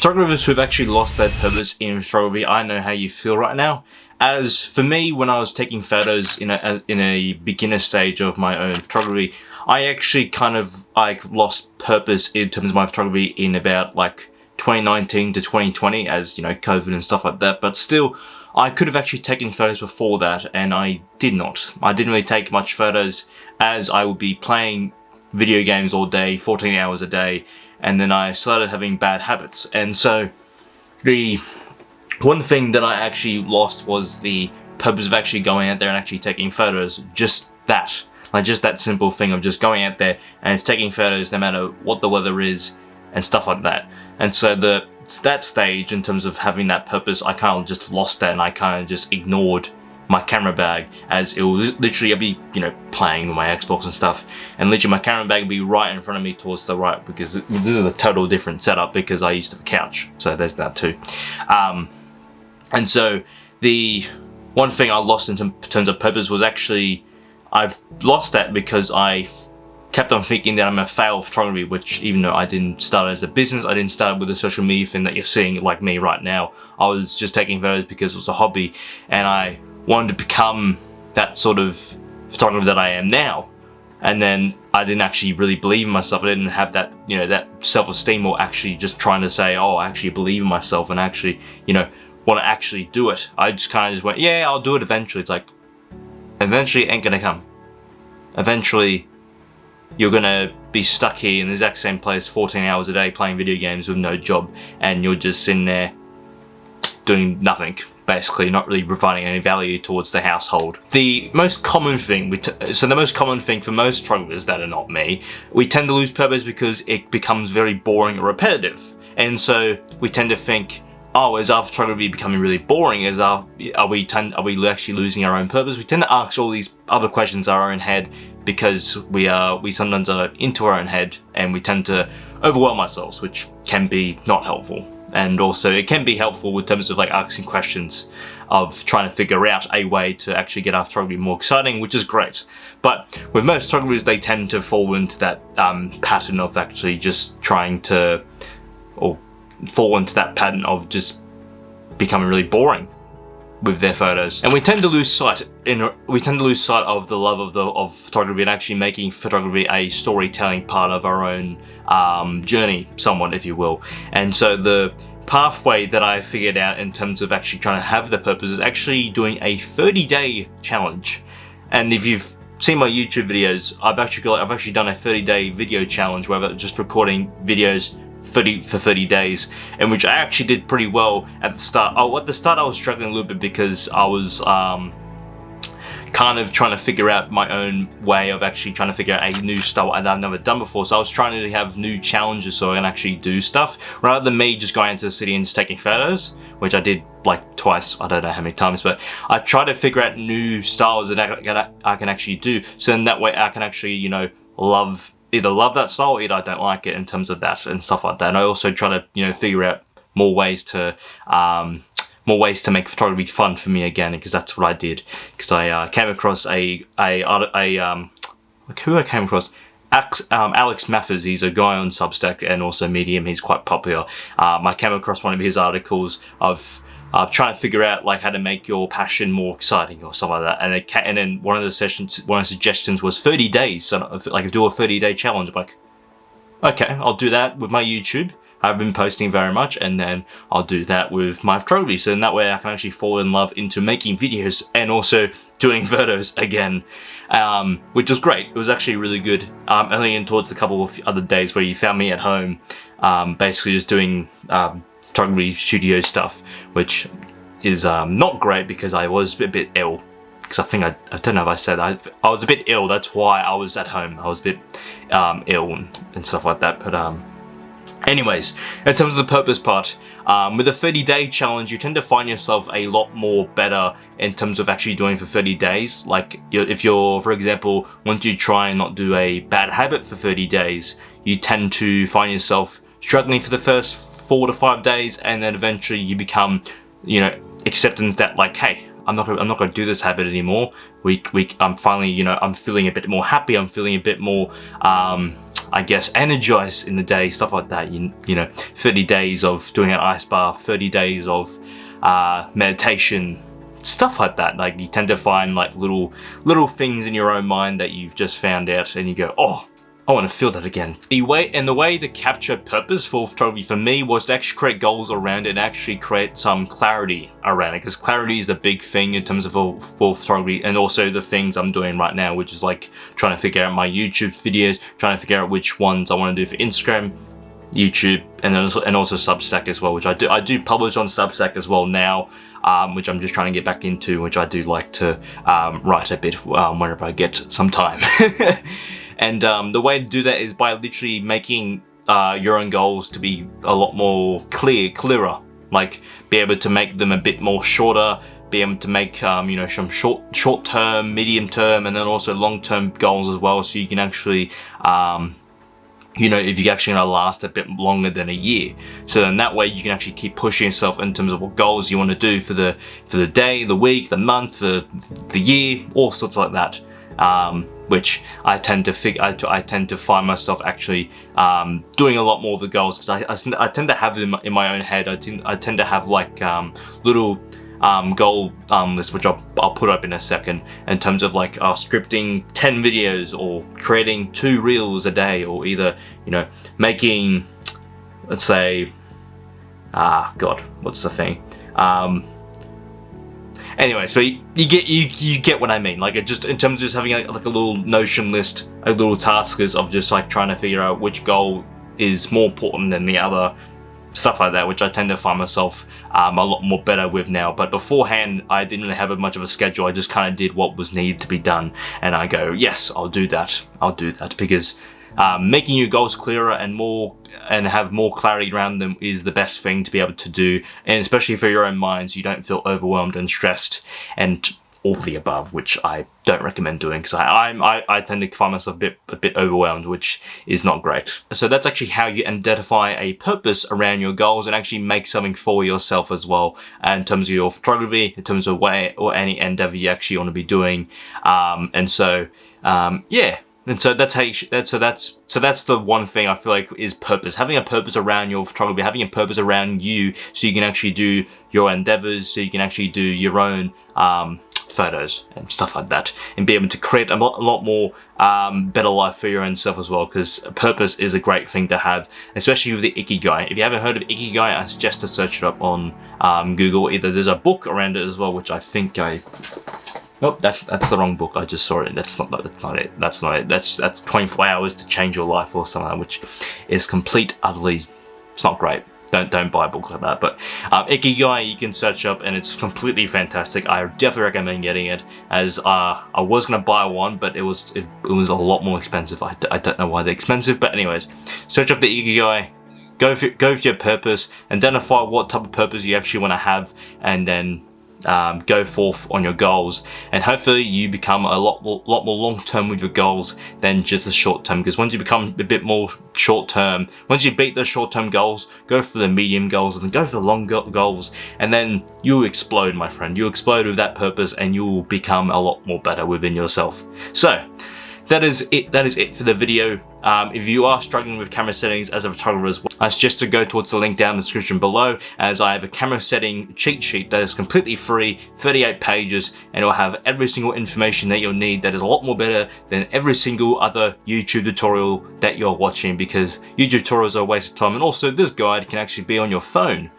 Photographers who've actually lost their purpose in photography, I know how you feel right now. As for me, when I was taking photos in a beginner stage of my own photography, I actually kind of lost purpose in terms of my photography in about 2019 to 2020, as you know, COVID and stuff like that. But still, I could have actually taken photos before that, and I did not. I didn't really take much photos, as I would be playing video games all day, 14 hours a day, and then I started having bad habits. And so the one thing that I actually lost was the purpose of actually going out there and actually taking photos. Just that. Just that simple thing of just going out there and taking photos no matter what the weather is and stuff like that. And so that stage, in terms of having that purpose, I kind of just lost that, and I kind of just ignored my camera bag, as it was literally, I'd be, playing with my Xbox and stuff, and literally my camera bag would be right in front of me towards the right, because this is a total different setup, because I used to have a couch, so there's that too. And so the one thing I lost in terms of purpose was actually, I've lost that because I kept on thinking that I'm a fail photography, which, even though I didn't start as a business, I didn't start with a social media thing that you're seeing like me right now. I was just taking photos because it was a hobby, and I wanted to become that sort of photographer that I am now. And then I didn't actually really believe in myself. I didn't have that, that self-esteem, or actually just trying to say, oh, I actually believe in myself and actually, want to actually do it. I just kind of just went, yeah, I'll do it eventually. It's like, eventually it ain't gonna come. Eventually you're gonna be stuck here in the exact same place 14 hours a day playing video games with no job, and you're just sitting there doing nothing, basically not really providing any value towards the household. The most common thing, the most common thing for most photographers that are not me, we tend to lose purpose because it becomes very boring or repetitive. And so we tend to think, oh, is our photography becoming really boring? Are we actually losing our own purpose? We tend to ask all these other questions in our own head, because we sometimes are into our own head, and we tend to overwhelm ourselves, which can be not helpful. And also it can be helpful in terms of asking questions, of trying to figure out a way to actually get our photography more exciting, which is great. But with most photographers, they tend to fall into that pattern of actually just trying to, or fall into that pattern of just becoming really boring with their photos. And we tend to lose sight of the love of photography, and actually making photography a storytelling part of our own journey, somewhat, if you will. And so the pathway that I figured out in terms of actually trying to have the purpose is actually doing a 30-day challenge. And if you've seen my YouTube videos, I've actually done a 30-day video challenge where I'm just recording videos for 30 days, in which I actually did pretty well at the start. At the start I was struggling a little bit, because I was kind of trying to figure out my own way of actually trying to figure out a new style that I've never done before. So I was trying to have new challenges so I can actually do stuff, rather than me just going into the city and just taking photos, which I did twice, I don't know how many times, but I try to figure out new styles that I can actually do, so then that way I can actually, either love that style, or either I don't like it, in terms of that and stuff like that. And I also try to, figure out more ways to make photography fun for me again, because that's what I did. Because I came across who I came across? Alex Mathers. He's a guy on Substack and also Medium. He's quite popular. I came across one of his articles of trying to figure out how to make your passion more exciting or something like that. And then one of the suggestions was 30 days. So do a 30-day challenge. I'm like, okay, I'll do that with my YouTube. I've been posting very much, and then I'll do that with my photography. So in that way I can actually fall in love into making videos and also doing photos again, which was great. It was actually really good. Only in towards a couple of other days where you found me at home, basically just doing photography studio stuff, which is not great, because I was a bit ill. Because I don't know if I said I was a bit ill. That's why I was at home. I was a bit ill and stuff like that. But anyways, in terms of the purpose part, with a 30-day challenge, you tend to find yourself a lot more better in terms of actually doing for 30 days. If you're, for example, want to try and not do a bad habit for 30 days, you tend to find yourself struggling for the first 4 to 5 days, and then eventually you become, acceptance that hey, I'm not gonna do this habit anymore. I'm finally, you know, I'm feeling a bit more happy. I'm feeling a bit more, I guess, energized in the day, stuff like that. You know, 30 days of doing an ice bath, 30 days of meditation, stuff like that. Like, you tend to find like little things in your own mind that you've just found out, and you go, oh, I want to feel that again. The way to capture purpose for photography for me was to actually create goals around it and actually create some clarity around it, because clarity is the big thing in terms of for photography, and also the things I'm doing right now, which is like trying to figure out my YouTube videos, trying to figure out which ones I want to do for Instagram, YouTube, and also Substack as well, which I do publish on Substack as well now, which I'm just trying to get back into, which I do like to write a bit whenever I get some time. And the way to do that is by literally making your own goals to be a lot more clearer. Like, be able to make them a bit more shorter, be able to make you know, some short term, medium term, and then also long term goals as well. So you can actually you know, if you're actually going to last a bit longer than a year. So then that way you can actually keep pushing yourself in terms of what goals you want to do for the day, the week, the month, the year, all sorts like that. Which I tend to find myself actually doing a lot more of the goals, because I tend to have them in my own head. I tend to have like little goal lists, which I'll put up in a second, in terms of like scripting 10 videos or creating 2 reels a day, or either, you know, making, let's say, God, what's the thing? Anyway, so you get what I mean. Like, it just, in terms of just having like a little Notion list, a little task list of just like trying to figure out which goal is more important than the other, stuff like that, which I tend to find myself a lot more better with now. But beforehand, I didn't really have much of a schedule. I just kind of did what was needed to be done, and I go, yes, I'll do that, because making your goals clearer and have more clarity around them is the best thing to be able to do, and especially for your own mind, so you don't feel overwhelmed and stressed and all the above, which I don't recommend doing, because I tend to find myself a bit overwhelmed, which is not great. So that's actually how you identify a purpose around your goals and actually make something for yourself as well, in terms of your photography, in terms of what or any endeavor you actually want to be doing, yeah. And so that's how that's the one thing I feel like is purpose. Having a purpose around your photography, having a purpose around you, so you can actually do your endeavors, so you can actually do your own photos and stuff like that, and be able to create a lot more better life for your own self as well, because purpose is a great thing to have, especially with the Ikigai. If you haven't heard of Ikigai, I suggest to search it up on Google. Either there's a book around it as well, which I think nope, that's the wrong book. I just saw it. That's not it. That's 24 hours to change your life or something, which is utterly, it's not great. Don't buy a book like that. But Ikigai, you can search up, and it's completely fantastic. I definitely recommend getting it, as I was gonna buy one, but it was a lot more expensive. I don't know why they're expensive, but anyways, search up the Ikigai. Go for your purpose. Identify what type of purpose you actually want to have, and then go forth on your goals, and hopefully you become a lot more long term with your goals than just the short term. Because once you become a bit more short term, once you beat those short term goals, go for the medium goals, and then go for the long goals, and then you'll explode, my friend. You'll explode with that purpose, and you'll become a lot more better within yourself. So that is it for the video. If you are struggling with camera settings as a photographer as well, I suggest to go towards the link down in the description below, as I have a camera setting cheat sheet that is completely free, 38 pages, and it will have every single information that you'll need, that is a lot more better than every single other YouTube tutorial that you're watching, because YouTube tutorials are a waste of time, and also this guide can actually be on your phone.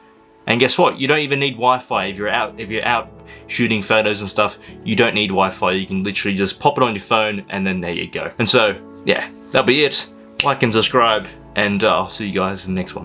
And guess what? You don't even need Wi-Fi. If you're out shooting photos and stuff, you don't need Wi-Fi. You can literally just pop it on your phone, and then there you go. And so, yeah, that'll be it. Like and subscribe, and I'll see you guys in the next one.